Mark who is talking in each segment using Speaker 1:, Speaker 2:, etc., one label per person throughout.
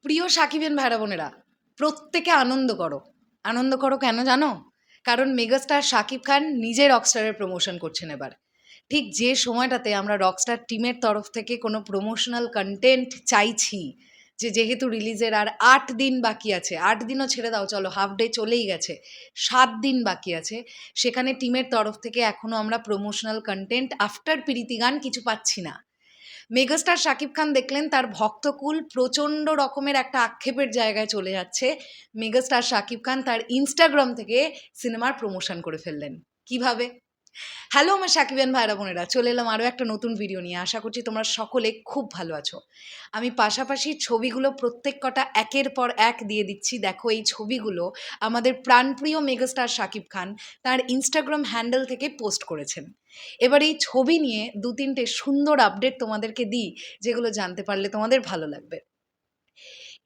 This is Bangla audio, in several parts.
Speaker 1: প্রিয় সাকিবেন ভাইরা বোনেরা, প্রত্যেকে আনন্দ করো কেন জানো? কারণ মেগাস্টার শাকিব খান নিজে রকস্টারের প্রমোশন করছেন এবার। ঠিক যে সময়টাতে আমরা রকস্টার টিমের তরফ থেকে কোনো প্রমোশনাল কন্টেন্ট চাইছি, যে যেহেতু রিলিজের আর 8 দিন বাকি আছে, 8 দিনও ছেড়ে দাও, চলো হাফ ডে চলেই গেছে, 7 দিন বাকি আছে, সেখানে টিমের তরফ থেকে এখনও আমরা প্রমোশনাল কন্টেন্ট আফটার প্রীতি গান কিছু পাচ্ছি না। মেগাস্টার শাকিব খান দেখলেন তার ভক্তকুল প্রচণ্ড রকমের একটা আক্ষেপের জায়গায় চলে যাচ্ছে। মেগাস্টার শাকিব খান তার ইনস্টাগ্রাম থেকে সিনেমার প্রমোশন করে ফেললেন। কিভাবে? হ্যালো আমার সাকিবিয়ান ভাইরা বোনেরা, চলে এলাম আরও একটা নতুন ভিডিও নিয়ে। আশা করছি তোমরা সকলে খুব ভালো আছো। আমি পাশাপাশি ছবিগুলো প্রত্যেক কটা একের পর এক দিয়ে দিচ্ছি। দেখো, এই ছবিগুলো আমাদের প্রাণপ্রিয় মেগাস্টার শাকিব খান তার ইনস্টাগ্রাম হ্যান্ডেল থেকে পোস্ট করেছেন। এবার এই ছবি নিয়ে 2-3টে সুন্দর আপডেট তোমাদেরকে দিই, যেগুলো জানতে পারলে তোমাদের ভালো লাগবে।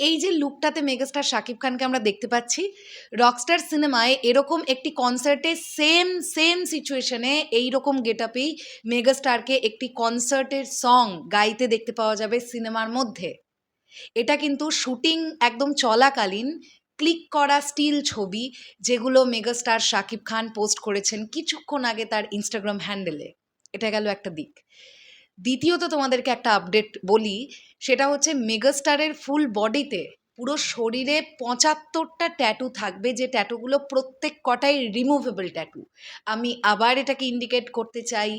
Speaker 1: এই যে লুকটাতে মেগাস্টার শাকিব খানকে আমরা দেখতে পাচ্ছি, রকস্টার সিনেমায় এরকম একটি কনসার্টে সেম সেম সিচুয়েশনে এইরকম গেটআপেই মেগাস্টারকে একটি কনসার্টের সং গাইতে দেখতে পাওয়া যাবে সিনেমার মধ্যে। এটা কিন্তু শুটিং একদম চলাকালীন ক্লিক করা স্টিল ছবি, যেগুলো মেগাস্টার শাকিব খান পোস্ট করেছেন কিছুক্ষণ আগে তার ইনস্টাগ্রাম হ্যান্ডেলে। এটা গেল একটা দিক। দ্বিতীয়ত তোমাদেরকে একটা আপডেট বলি, সেটা হচ্ছে মেগাস্টারের ফুল বডিতে পুরো শরীরে 75টা ট্যাটু থাকবে, যে ট্যাটুগুলো প্রত্যেক কটাই রিমুভেবল ট্যাটু। আমি আবার এটাকে ইন্ডিকেট করতে চাই,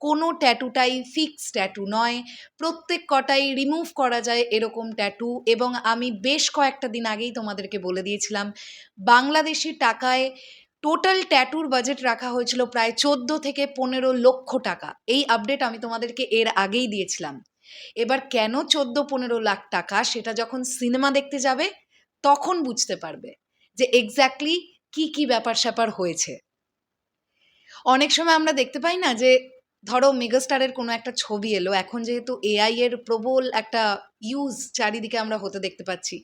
Speaker 1: কোনো ট্যাটুটাই ফিক্স ট্যাটু নয়, প্রত্যেক কটাই রিমুভ করা যায় এরকম ট্যাটু। এবং আমি বেশ কয়েকটা দিন আগেই তোমাদেরকে বলে দিয়েছিলাম, বাংলাদেশি টাকায় টোটাল ট্যাটুর বাজেট রাখা হয়েছিল প্রায় 14 থেকে 15 লক্ষ টাকা। এই আপডেট আমি তোমাদেরকে এর আগেই দিয়েছিলাম। এবার কেন 14-15 লাখ টাকা, সেটা যখন সিনেমা দেখতে যাবে তখন বুঝতে পারবে যে এক্স্যাক্টলি কি কি ব্যাপার স্যাপার হয়েছে। অনেক সময় আমরা দেখতে পাই না যে, ধরো মেগাস্টারের কোনো একটা ছবি এলো, এখন যেহেতু এআই এর প্রবল একটা ইউজ চারিদিকে আমরা হতে দেখতে পাচ্ছি,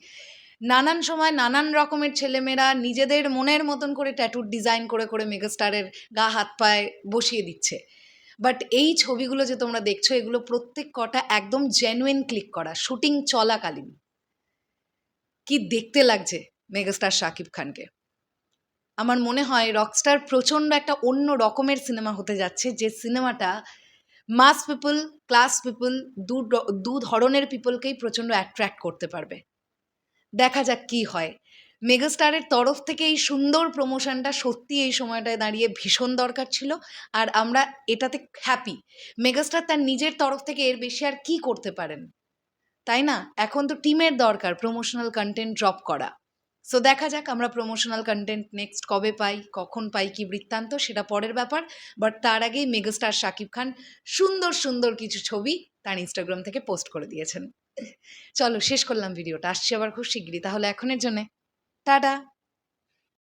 Speaker 1: নানান সময় নানান রকমের ছেলেমেয়েরা নিজেদের মনের মতন করে ট্যাটুর ডিজাইন করে করে মেগাস্টারের গা হাত পায়ে বসিয়ে দিচ্ছে। বাট এই ছবিগুলো যে তোমরা দেখছো, এগুলো প্রত্যেক কটা একদম জেনুইন ক্লিক করা, শুটিং চলাকালীন। কি দেখতে লাগছে মেগাস্টার শাকিব খানকে! আমার মনে হয় রকস্টার প্রচণ্ড একটা অন্য রকমের সিনেমা হতে যাচ্ছে, যে সিনেমাটা মাস পিপল, ক্লাস পিপল, দু ধরনের পিপলকেই প্রচণ্ড অ্যাট্রাক্ট করতে পারবে। দেখা যাক কি হয়। মেগাস্টারের তরফ থেকে এই সুন্দর প্রমোশনটা সত্যি এই সময়টায় দাঁড়িয়ে ভীষণ দরকার ছিল, আর আমরা এটাতে হ্যাপি। মেগাস্টার তার নিজের তরফ থেকে এর বেশি আর কি করতে পারেন, তাই না? এখন তো টিমের দরকার প্রমোশনাল কন্টেন্ট ড্রপ করা। সো দেখা যাক আমরা প্রমোশনাল কন্টেন্ট নেক্সট কবে পাই, কখন পাই, কি বৃত্তান্ত, সেটা পরের ব্যাপার। বাট তার আগেই মেগাস্টার শাকিব খান সুন্দর সুন্দর কিছু ছবি তার ইনস্টাগ্রাম থেকে পোস্ট করে দিয়েছেন। চলো শেষ করলাম ভিডিওটা, আসছি আবার খুব শিগগিরই। তাহলে এখনের জন্যে টাটা।